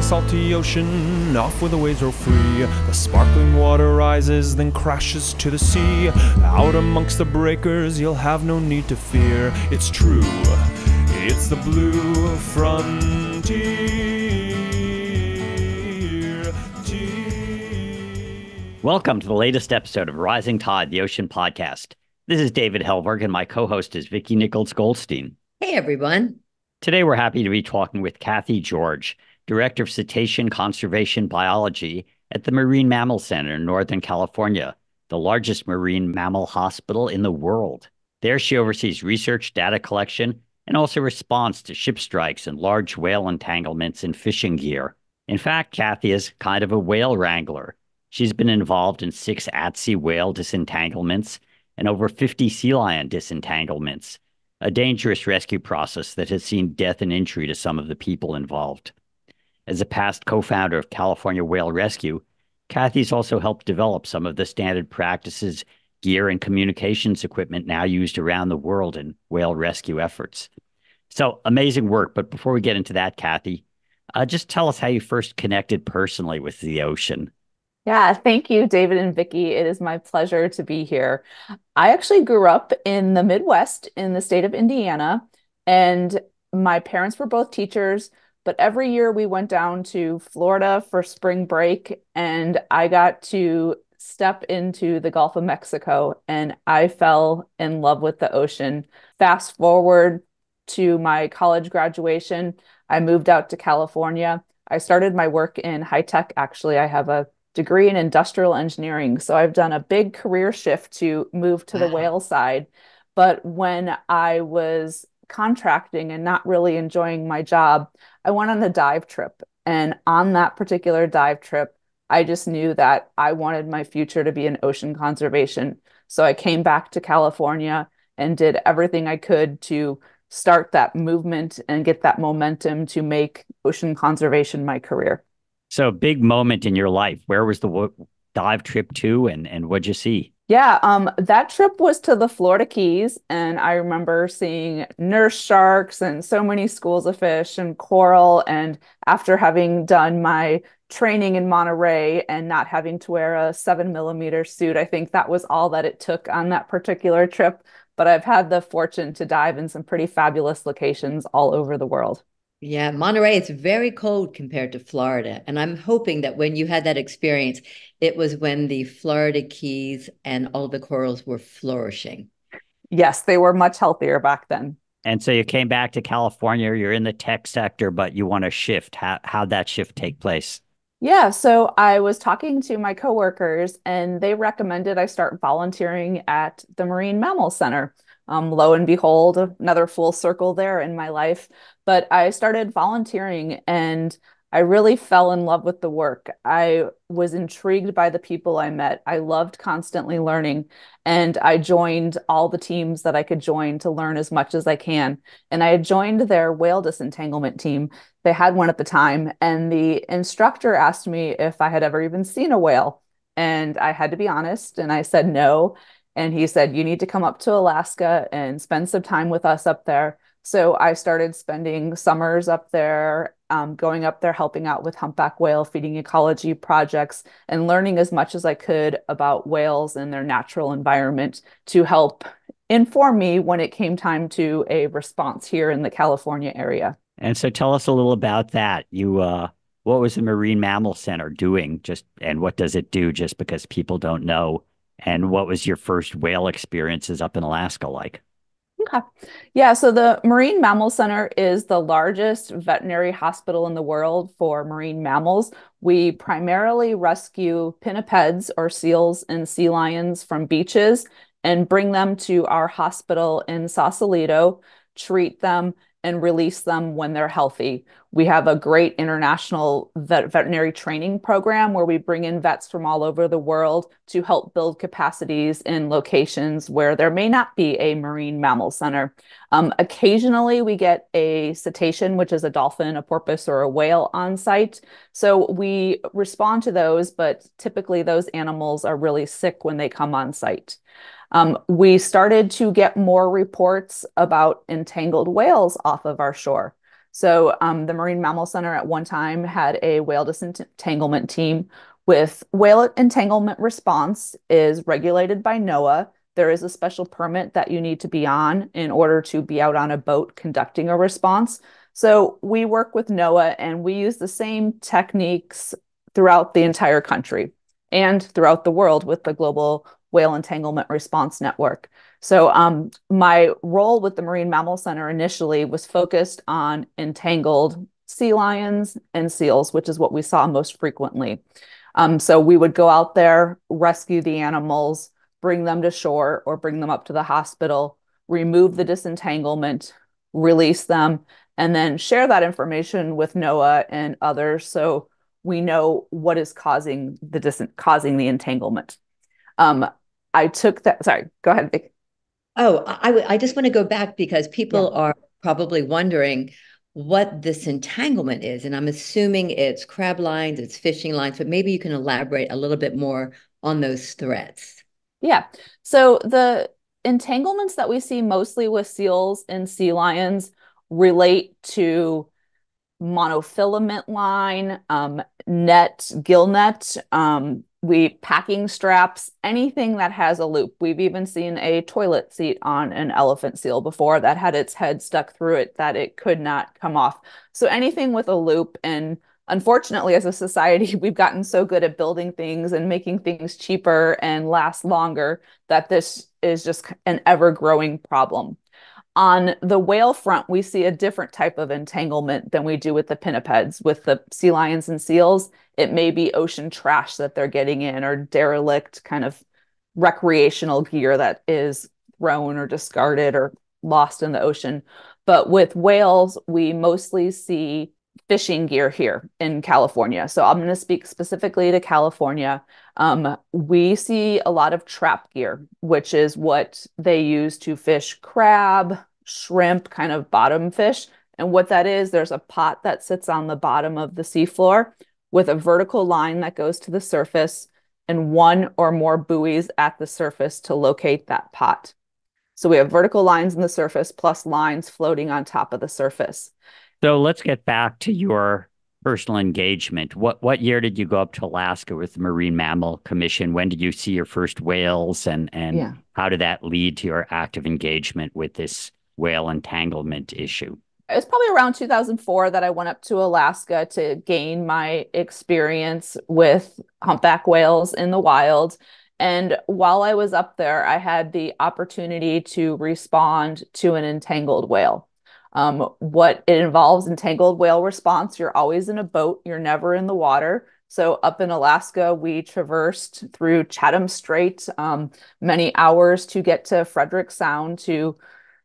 salty ocean, off where the waves roll free. The sparkling water rises, then crashes to the sea. Out amongst the breakers, you'll have no need to fear. It's true, it's the blue frontier. Welcome to the latest episode of Rising Tide, the Ocean Podcast. This is David Helberg, and my co-host is Vicki Nichols-Goldstein. Hey, everyone. Today, we're happy to be talking with Kathi George, Director of Cetacean Conservation Biology at the Marine Mammal Center in Northern California, the largest marine mammal hospital in the world. There, she oversees research, data collection, and also response to ship strikes and large whale entanglements in fishing gear. In fact, Kathi is kind of a whale wrangler. She's been involved in 6 at-sea whale disentanglements and over 50 sea lion disentanglements, a dangerous rescue process that has seen death and injury to some of the people involved. As a past co-founder of California Whale Rescue, Kathy's also helped develop some of the standard practices, gear, and communications equipment now used around the world in whale rescue efforts. So amazing work. But before we get into that, Kathi, just tell us how you first connected personally with the ocean. Yeah, thank you, David and Vicki. It is my pleasure to be here. I actually grew up in the Midwest in the state of Indiana, and my parents were both teachers, but every year we went down to Florida for spring break, and I got to step into the Gulf of Mexico, and I fell in love with the ocean. Fast forward to my college graduation, I moved out to California. I started my work in high tech. Actually, I have a degree in industrial engineering. So I've done a big career shift to move to the whale side. But when I was contracting and not really enjoying my job, I went on a dive trip. And on that particular dive trip, I just knew that I wanted my future to be in ocean conservation. So I came back to California and did everything I could to start that movement and get that momentum to make ocean conservation my career. So big moment in your life. Where was the dive trip to, and what'd you see? Yeah, that trip was to the Florida Keys, and I remember seeing nurse sharks and so many schools of fish and coral. And after having done my training in Monterey and not having to wear a 7mm suit, I think that was all that it took on that particular trip. But I've had the fortune to dive in some pretty fabulous locations all over the world. Yeah, Monterey, it's very cold compared to Florida. And I'm hoping that when you had that experience, it was when the Florida Keys and all the corals were flourishing. Yes, they were much healthier back then. And so you came back to California, you're in the tech sector, but you want to shift. How'd that shift take place? Yeah, so I was talking to my coworkers and they recommended I start volunteering at the Marine Mammal Center. Lo and behold, another full circle there in my life. But I started volunteering and I really fell in love with the work. I was intrigued by the people I met. I loved constantly learning, and I joined all the teams that I could join to learn as much as I can. And I had joined their whale disentanglement team. They had one at the time, and the instructor asked me if I had ever even seen a whale. And I had to be honest, and I said no. And he said, you need to come up to Alaska and spend some time with us up there. So I started spending summers up there, going up there, helping out with humpback whale feeding ecology projects and learning as much as I could about whales and their natural environment to help inform me when it came time to a response here in the California area. And so tell us a little about that. What was the Marine Mammal Center doing, and what does it do, just because people don't know? And what was your first whale experiences up in Alaska like? Okay. Yeah, so the Marine Mammal Center is the largest veterinary hospital in the world for marine mammals. We primarily rescue pinnipeds or seals and sea lions from beaches and bring them to our hospital in Sausalito, treat them, and release them when they're healthy. We have a great international veterinary training program where we bring in vets from all over the world to help build capacities in locations where there may not be a marine mammal center. Occasionally, we get a cetacean, which is a dolphin, a porpoise, or a whale on site. So we respond to those, but typically those animals are really sick when they come on site. We started to get more reports about entangled whales off of our shore. So the Marine Mammal Center at one time had a whale disentanglement team with whale entanglement response is regulated by NOAA. There is a special permit that you need to be on in order to be out on a boat conducting a response. So we work with NOAA and we use the same techniques throughout the entire country and throughout the world with the Global Whale Entanglement Response Network. So my role with the Marine Mammal Center initially was focused on entangled sea lions and seals, which is what we saw most frequently. So we would go out there, rescue the animals, bring them to shore or bring them up to the hospital, remove the disentanglement, release them, and then share that information with NOAA and others so we know what is causing the entanglement. I took that. Sorry, go ahead, Vic. Oh, I just want to go back because people Yeah. are probably wondering what this entanglement is. And I'm assuming it's crab lines, it's fishing lines, but maybe you can elaborate a little bit more on those threats. Yeah. So the entanglements that we see mostly with seals and sea lions relate to monofilament line, net, gill net, we packing straps, anything that has a loop. We've even seen a toilet seat on an elephant seal before that had its head stuck through it that it could not come off. So anything with a loop, and unfortunately, as a society, we've gotten so good at building things and making things cheaper and last longer that this is just an ever-growing problem. On the whale front, we see a different type of entanglement than we do with the pinnipeds. With the sea lions and seals, it may be ocean trash that they're getting in or derelict kind of recreational gear that is thrown or discarded or lost in the ocean. But with whales, we mostly see fishing gear here in California. So I'm going to speak specifically to California. We see a lot of trap gear, which is what they use to fish crab, shrimp, kind of bottom fish. And what that is, there's a pot that sits on the bottom of the seafloor with a vertical line that goes to the surface and one or more buoys at the surface to locate that pot. So we have vertical lines in the surface plus lines floating on top of the surface. So let's get back to your personal engagement. What year did you go up to Alaska with the Marine Mammal Commission? When did you see your first whales, and Yeah. how did that lead to your active engagement with this whale entanglement issue? It was probably around 2004 that I went up to Alaska to gain my experience with humpback whales in the wild. And while I was up there, I had the opportunity to respond to an entangled whale. What it involves entangled whale response, you're always in a boat, you're never in the water. So up in Alaska, we traversed through Chatham Strait, many hours to get to Frederick Sound to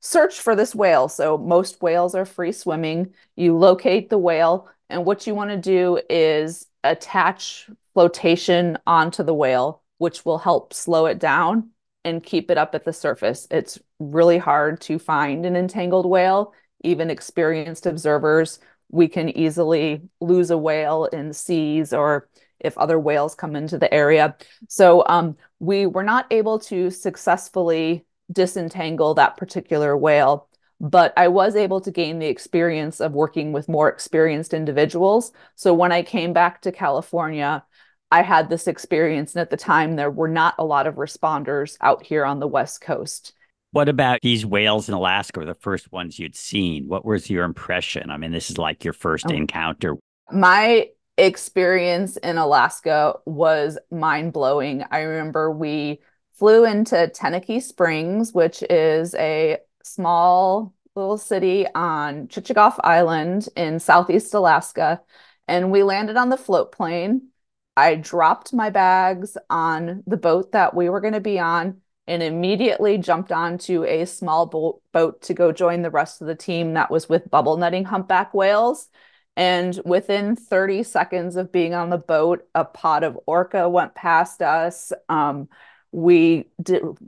search for this whale. So most whales are free swimming. You locate the whale, and what you want to do is attach flotation onto the whale, which will help slow it down and keep it up at the surface. It's really hard to find an entangled whale. Even experienced observers, we can easily lose a whale in seas or if other whales come into the area. So we were not able to successfully disentangle that particular whale, but I was able to gain the experience of working with more experienced individuals. So when I came back to California, I had this experience, and at the time, there were not a lot of responders out here on the West Coast. What about these whales in Alaska, were the first ones you'd seen? What was your impression? I mean, this is like your first encounter. My experience in Alaska was mind-blowing. I remember we flew into Tenakee Springs, which is a small little city on Chichagof Island in Southeast Alaska, and we landed on the float plane. I dropped my bags on the boat that we were going to be on and immediately jumped onto a small boat to go join the rest of the team that was with bubble netting humpback whales. And within 30 seconds of being on the boat, a pod of orca went past us. We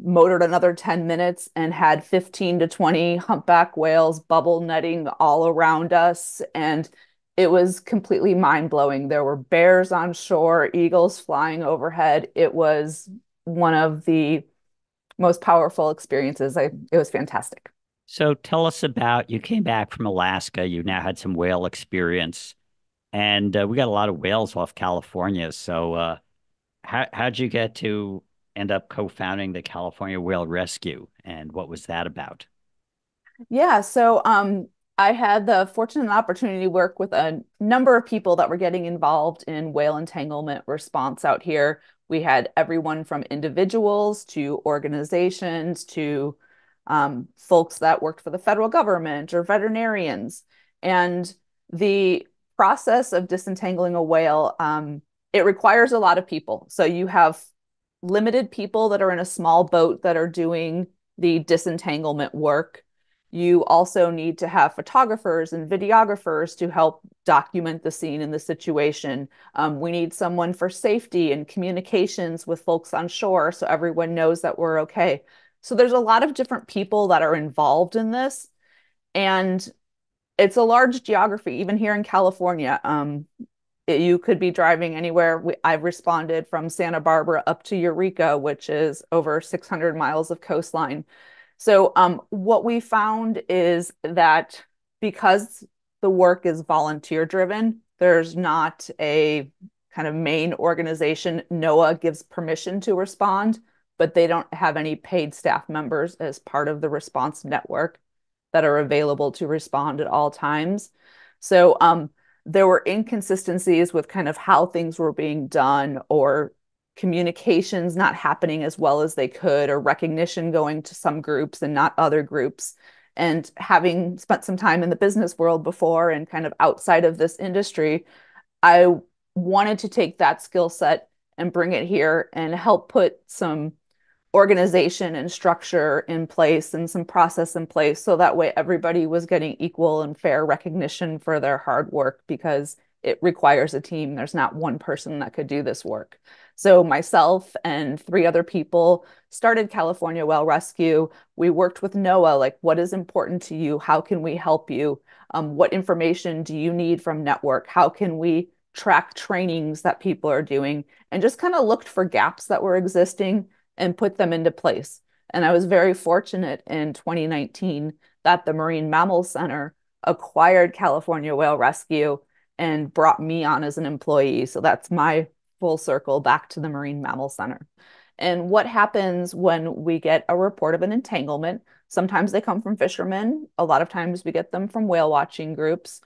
motored another 10 minutes and had 15 to 20 humpback whales bubble netting all around us. And it was completely mind-blowing. There were bears on shore, eagles flying overhead. It was one of the most powerful experiences. It was fantastic. So tell us about, you came back from Alaska, you now had some whale experience, and we got a lot of whales off California. So how'd you get to end up co-founding the California Whale Rescue, and what was that about? Yeah, so I had the fortunate opportunity to work with a number of people that were getting involved in whale entanglement response out here. We had everyone from individuals to organizations to folks that worked for the federal government or veterinarians. And the process of disentangling a whale, it requires a lot of people. So you have limited people that are in a small boat that are doing the disentanglement work. You also need to have photographers and videographers to help document the scene and the situation. We need someone for safety and communications with folks on shore so everyone knows that we're okay. So there's a lot of different people that are involved in this, and it's a large geography, even here in California. You could be driving anywhere. I've responded from Santa Barbara up to Eureka, which is over 600 miles of coastline. So what we found is that because the work is volunteer driven, there's not a kind of main organization. NOAA gives permission to respond, but they don't have any paid staff members as part of the response network that are available to respond at all times. So there were inconsistencies with kind of how things were being done, or communications not happening as well as they could, or recognition going to some groups and not other groups. And having spent some time in the business world before and kind of outside of this industry, I wanted to take that skill set and bring it here and help put some organization and structure in place and some process in place so that way everybody was getting equal and fair recognition for their hard work, because it requires a team. There's not one person that could do this work. So myself and three other people started California Whale Rescue. We worked with NOAA, like, what is important to you? How can we help you? What information do you need from network? How can we track trainings that people are doing? And just kind of looked for gaps that were existing and put them into place. And I was very fortunate in 2019 that the Marine Mammal Center acquired California Whale Rescue and brought me on as an employee. So that's my full circle back to the Marine Mammal Center. And what happens when we get a report of an entanglement? Sometimes they come from fishermen. A lot of times we get them from whale watching groups,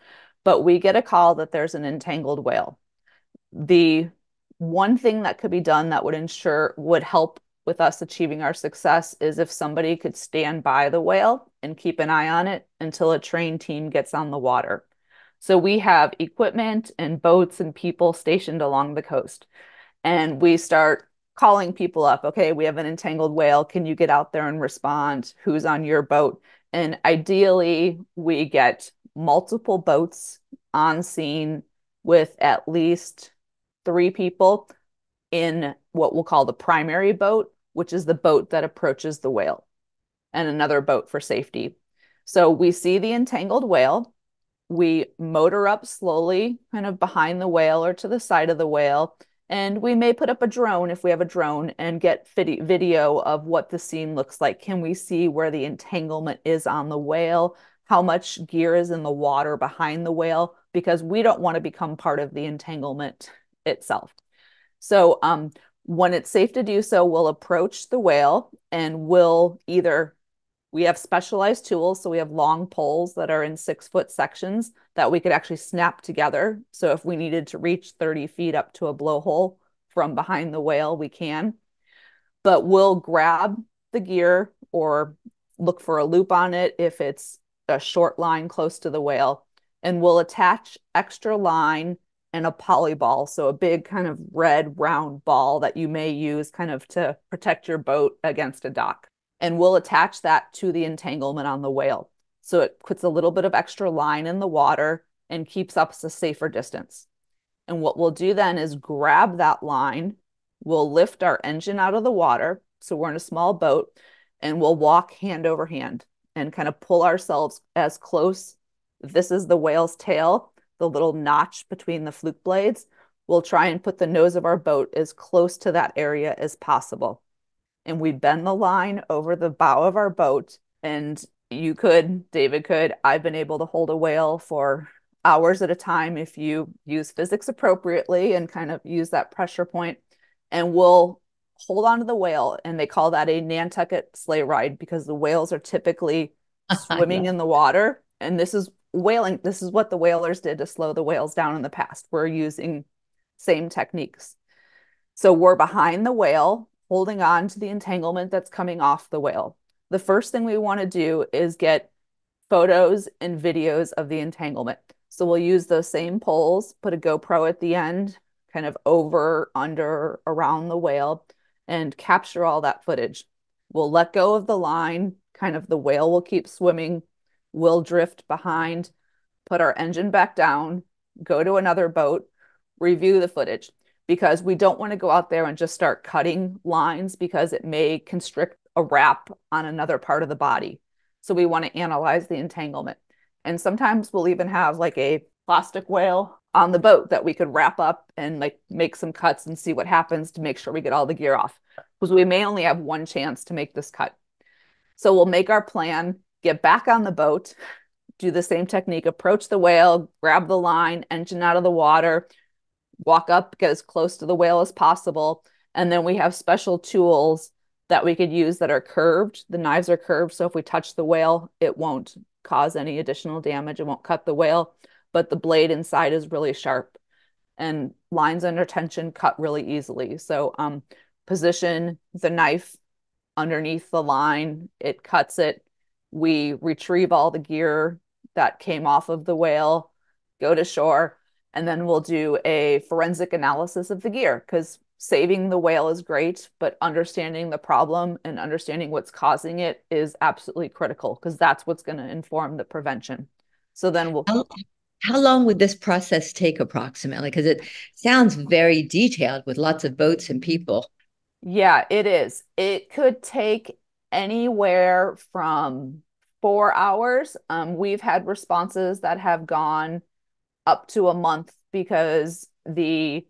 but we get a call that there's an entangled whale. The one thing that could be done that would help with us achieving our success is if somebody could stand by the whale and keep an eye on it until a trained team gets on the water. So we have equipment and boats and people stationed along the coast. And we start calling people up. Okay, we have an entangled whale. Can you get out there and respond? Who's on your boat? And ideally, we get multiple boats on scene with at least 3 people in what we'll call the primary boat, which is the boat that approaches the whale, and another boat for safety. So we see the entangled whale. We motor up slowly, kind of behind the whale or to the side of the whale. And we may put up a drone if we have a drone and get video of what the scene looks like. Can we see where the entanglement is on the whale? How much gear is in the water behind the whale? Because we don't want to become part of the entanglement itself. So when it's safe to do so, we'll approach the whale and we have specialized tools. So we have long poles that are in 6-foot sections that we could actually snap together. So if we needed to reach 30 feet up to a blowhole from behind the whale, we can. But we'll grab the gear or look for a loop on it if it's a short line close to the whale. And we'll attach extra line and a polyball, so a big kind of red round ball that you may use kind of to protect your boat against a dock. And we'll attach that to the entanglement on the whale. So it puts a little bit of extra line in the water and keeps us a safer distance. And what we'll do then is grab that line, we'll lift our engine out of the water, so we're in a small boat, and we'll walk hand over hand and kind of pull ourselves as close. This is the whale's tail, the little notch between the fluke blades. We'll try and put the nose of our boat as close to that area as possible. And we bend the line over the bow of our boat, and You could, David could. I've been able to hold a whale for hours at a time if you use physics appropriately and kind of use that pressure point. And we'll hold on to the whale, and they call that a Nantucket sleigh ride because the whales are typically swimming Yeah. in the water. And this is whaling. This is what the whalers did to slow the whales down in the past. We're using same techniques. So we're behind the whale, holding on to the entanglement that's coming off the whale. The first thing we want to do is get photos and videos of the entanglement. So we'll use those same poles, put a GoPro at the end, kind of over, under, around the whale, and capture all that footage. We'll let go of the line, kind of the whale will keep swimming, we'll drift behind, put our engine back down, go to another boat, review the footage because we don't want to go out there and just start cutting lines because it may constrict a wrap on another part of the body. So we want to analyze the entanglement. And sometimes we'll even have like a plastic whale on the boat that we could wrap up and like make some cuts and see what happens to make sure we get all the gear off because we may only have one chance to make this cut. So we'll make our plan, get back on the boat, do the same technique, approach the whale, grab the line, engine out of the water, walk up, get as close to the whale as possible. And then we have special tools that we could use that are curved. The knives are curved, so if we touch the whale, it won't cause any additional damage. It won't cut the whale, but the blade inside is really sharp. And lines under tension cut really easily. So position the knife underneath the line, it cuts it. We retrieve all the gear that came off of the whale, go to shore, and then we'll do a forensic analysis of the gear because saving the whale is great, but understanding the problem and understanding what's causing it is absolutely critical because that's what's going to inform the prevention. So then we'll. How long would this process take approximately? Because it sounds very detailed with lots of boats and people. Yeah, it is. It could take anywhere from 4 hours. We've had responses that have gone up to a month because we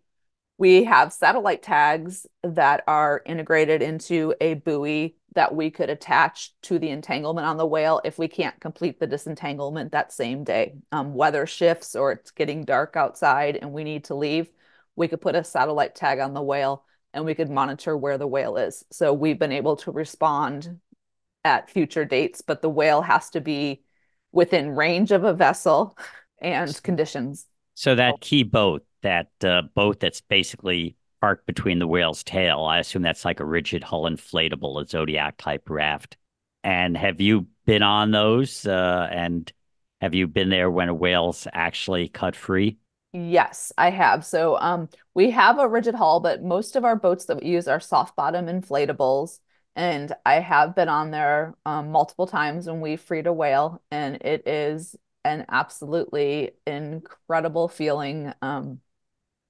have satellite tags that are integrated into a buoy that we could attach to the entanglement on the whale if we can't complete the disentanglement that same day. Weather shifts or it's getting dark outside and we need to leave, we could put a satellite tag on the whale and we could monitor where the whale is. So we've been able to respond at future dates, but the whale has to be within range of a vessel and conditions. So that key boat, that boat that's basically parked between the whale's tail, I assume that's like a rigid hull inflatable, a Zodiac type raft. And have you been on those? And have you been there when a whale's actually cut free? Yes, I have. So we have a rigid hull, but most of our boats that we use are soft bottom inflatables. And I have been on there multiple times when we freed a whale, and it is an absolutely incredible feeling.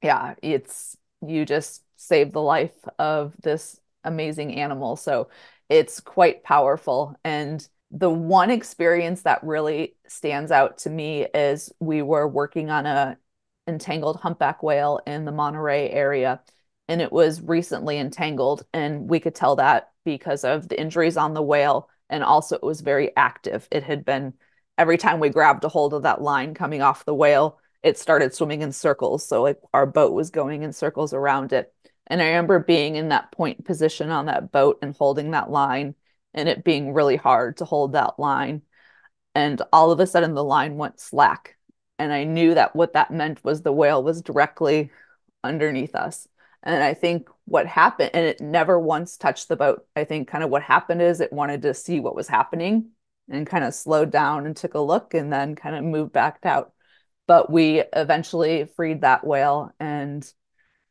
Yeah, it's you just saved the life of this amazing animal. So it's quite powerful. And the one experience that really stands out to me is we were working on a entangled humpback whale in the Monterey area, and it was recently entangled, and we could tell that because of the injuries on the whale, and also it was very active. It had been every time we grabbed a hold of that line coming off the whale, it started swimming in circles. So like our boat was going in circles around it. And I remember being in that point position on that boat and holding that line and it being really hard to hold that line. And all of a sudden the line went slack. And I knew that what that meant was the whale was directly underneath us. And I think what happened, and it never once touched the boat. I think kind of what happened is it wanted to see what was happening and kind of slowed down and took a look and then kind of moved back out. But we eventually freed that whale. And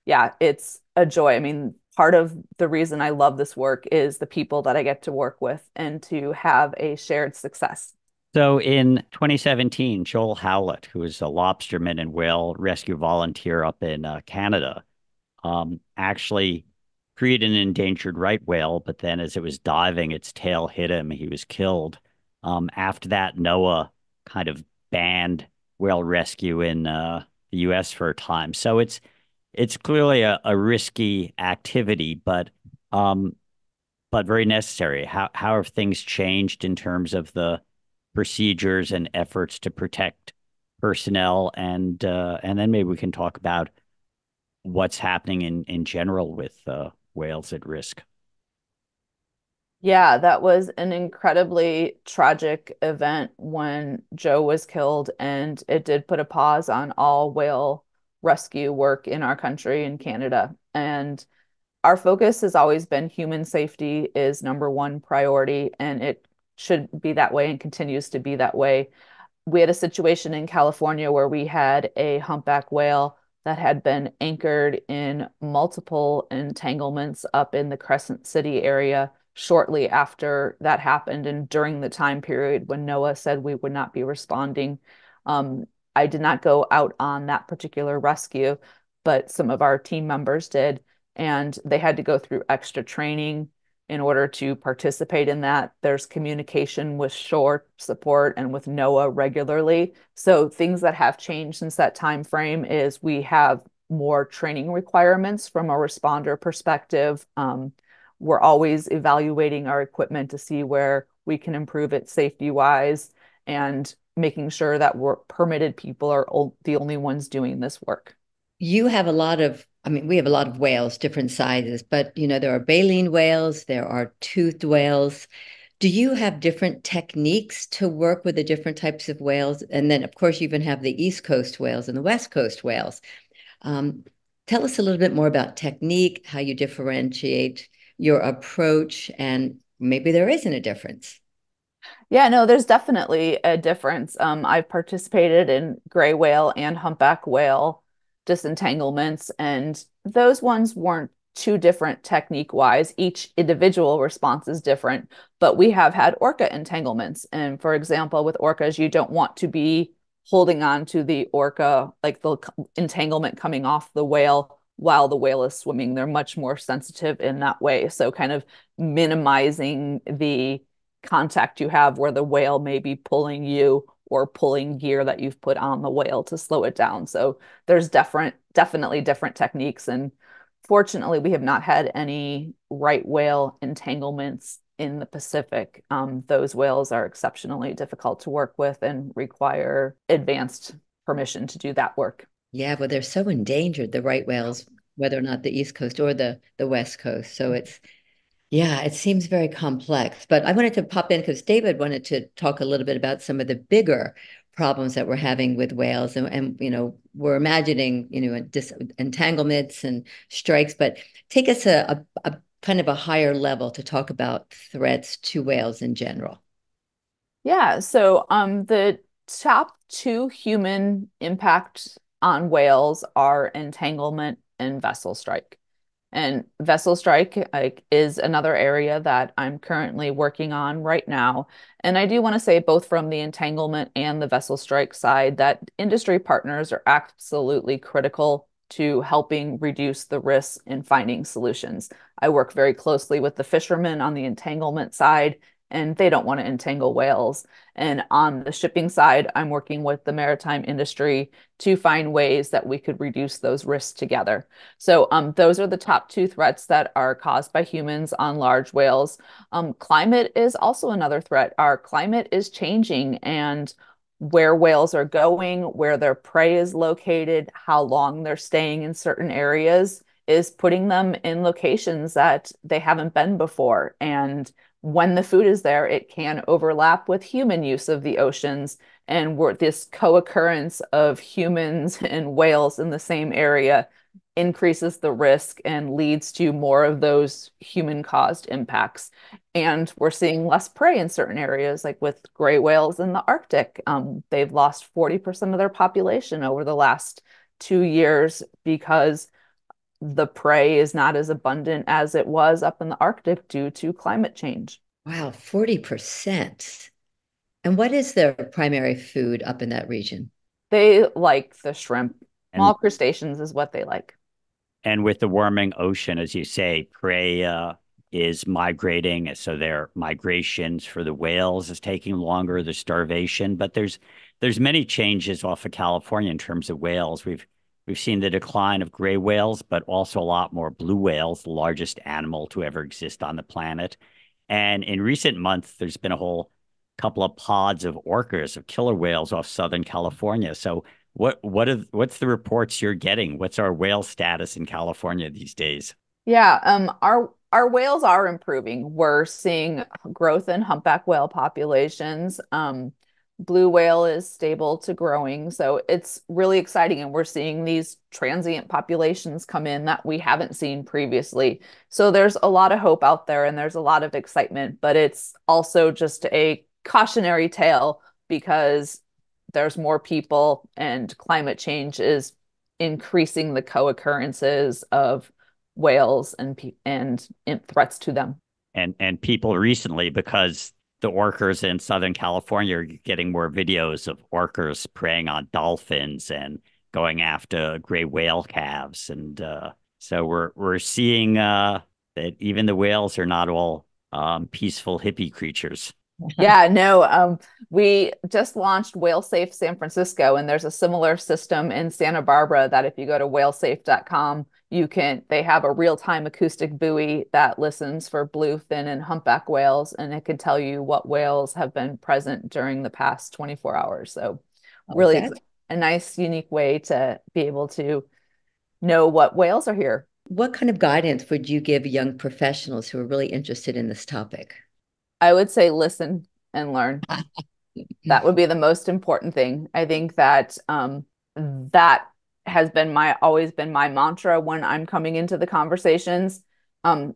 yeah, it's a joy. I mean, part of the reason I love this work is the people that I get to work with and to have a shared success. So in 2017, Joel Howlett, who is a lobsterman and whale rescue volunteer up in Canada, actually created an endangered right whale, but then as it was diving, its tail hit him. He was killed. After that, NOAA kind of banned whale rescue in the U.S. for a time. So it's clearly a risky activity, but very necessary. How have things changed in terms of the procedures and efforts to protect personnel, and then maybe we can talk about what's happening in general with whales at risk. Yeah, that was an incredibly tragic event when Joe was killed, and it did put a pause on all whale rescue work in our country in Canada. And our focus has always been human safety is number one priority, and it should be that way and continues to be that way. We had a situation in California where we had a humpback whale that had been anchored in multiple entanglements up in the Crescent City area shortly after that happened and during the time period when NOAA said we would not be responding. Um, I did not go out on that particular rescue, but some of our team members did, and they had to go through extra training in order to participate in that. There's communication with shore support and with NOAA regularly. So things that have changed since that time frame is we have more training requirements from a responder perspective. We're always evaluating our equipment to see where we can improve it safety wise and making sure that we're permitted people are the only ones doing this work. You have a lot of, I mean, we have a lot of whales, different sizes, but there are baleen whales, there are toothed whales. Do you have different techniques to work with the different types of whales? And then, of course, you even have the East Coast whales and the West Coast whales. Um, Tell us a little bit more about technique, how you differentiate your approach, and maybe there isn't a difference. Yeah, no, there's definitely a difference. I've participated in gray whale and humpback whale disentanglements, and those ones weren't too different technique wise. Each individual response is different, but we have had orca entanglements. And for example, with orcas, you don't want to be holding on to the orca, like the entanglement coming off the whale while the whale is swimming. They're much more sensitive in that way. So, kind of minimizing the contact you have where the whale may be pulling you or pulling gear that you've put on the whale to slow it down. So there's definitely different techniques. And fortunately, we have not had any right whale entanglements in the Pacific. Those whales are exceptionally difficult to work with and require advanced permission to do that work. Yeah, well, they're so endangered, the right whales, whether or not the East Coast or the West Coast. So yeah, it seems very complex. But I wanted to pop in because David wanted to talk a little bit about some of the bigger problems that we're having with whales. And we're imagining, entanglements and strikes, but take us a kind of a higher level to talk about threats to whales in general. Yeah, so the top two human impacts on whales are entanglement and vessel strike. And vessel strike is another area that I'm currently working on right now. And I do want to say, both from the entanglement and the vessel strike side, that industry partners are absolutely critical to helping reduce the risks in finding solutions. I work very closely with the fishermen on the entanglement side, and they don't want to entangle whales. And on the shipping side, I'm working with the maritime industry to find ways that we could reduce those risks together. So those are the top two threats that are caused by humans on large whales. Climate is also another threat. Our climate is changing, and where whales are going, where their prey is located, how long they're staying in certain areas is putting them in locations that they haven't been before. And when the food is there, it can overlap with human use of the oceans. And this co-occurrence of humans and whales in the same area increases the risk and leads to more of those human-caused impacts. And we're seeing less prey in certain areas, like with gray whales in the Arctic. They've lost 40% of their population over the last 2 years because the prey is not as abundant as it was up in the Arctic due to climate change. Wow, 40%. And what is their primary food up in that region? They like the shrimp. Small And crustaceans is what they like. and with the warming ocean, as you say, prey is migrating, so their migrations for the whales is taking longer. The starvation, but there's many changes off of California in terms of whales. We've seen the decline of gray whales, but also a lot more blue whales, the largest animal to ever exist on the planet. And in recent months, there's been a whole couple of pods of orcas, of killer whales off Southern California. So what's the reports you're getting? What's our whale status in California these days? Yeah, our whales are improving. We're seeing growth in humpback whale populations. Blue whale is stable to growing, so it's really exciting. And we're seeing these transient populations come in that we haven't seen previously. So there's a lot of hope out there, and there's a lot of excitement. But it's also just a cautionary tale because there's more people, and climate change is increasing the co-occurrences of whales and threats to them. And people recently, because the orcas in Southern California are getting more videos of orcas preying on dolphins and going after gray whale calves. And so we're seeing that even the whales are not all peaceful hippie creatures. Yeah, no, we just launched Whale Safe San Francisco, and there's a similar system in Santa Barbara that if you go to whalesafe.com, they have a real-time acoustic buoy that listens for bluefin and humpback whales, and it can tell you what whales have been present during the past 24 hours. So really a nice, unique way to be able to know what whales are here. What kind of guidance would you give young professionals who are really interested in this topic? I would say listen and learn. That would be the most important thing. I think that that has been always been my mantra when I'm coming into the conversations.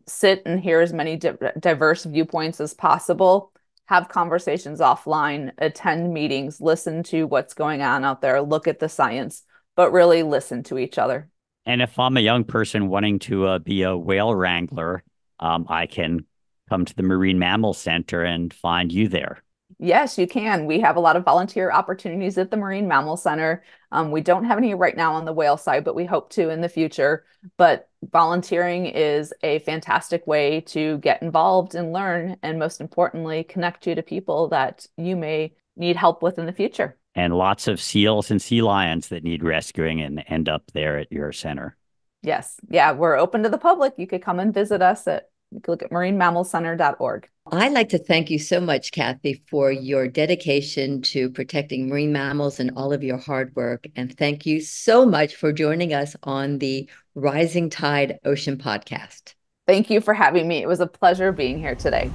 Sit and hear as many diverse viewpoints as possible. Have conversations offline, attend meetings, listen to what's going on out there, look at the science, but really listen to each other. And if I'm a young person wanting to be a whale wrangler, I can come to the Marine Mammal Center and find you there. Yes, you can. We have a lot of volunteer opportunities at the Marine Mammal Center. We don't have any right now on the whale side, but we hope to in the future. But volunteering is a fantastic way to get involved and learn, and most importantly, connect you to people that you may need help with in the future. And lots of seals and sea lions that need rescuing and end up there at your center. Yes. Yeah, we're open to the public. You could come and visit us you can look at marinemammalcenter.org. I'd like to thank you so much, Kathi, for your dedication to protecting marine mammals and all of your hard work. And thank you so much for joining us on the Rising Tide Ocean Podcast. Thank you for having me. It was a pleasure being here today.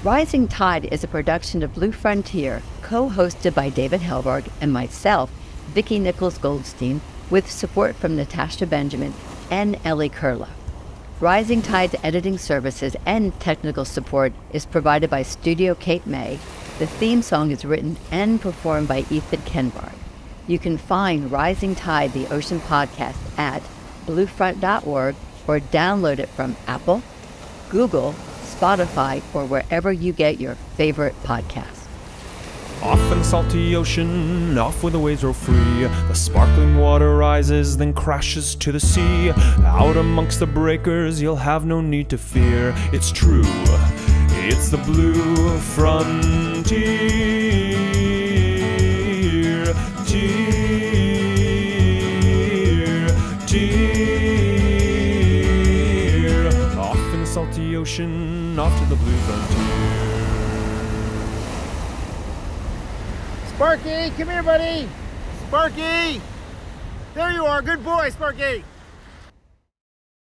Rising Tide is a production of Blue Frontier, co-hosted by David Helberg and myself, Vicki Nichols-Goldstein, with support from Natasha Benjamin and Ellie Kurla. Rising Tide's editing services and technical support is provided by Studio Cape May. The theme song is written and performed by Ethan Kenbard. You can find Rising Tide, the Ocean Podcast, at bluefront.org or download it from Apple, Google, Spotify, or wherever you get your favorite podcasts. Off in the salty ocean, off where the waves roll free. The sparkling water rises, then crashes to the sea. Out amongst the breakers, you'll have no need to fear. It's true, it's the blue frontier. Off in the salty ocean, off to the blue frontier. Sparky, come here, buddy. Sparky! There you are. Good boy, Sparky.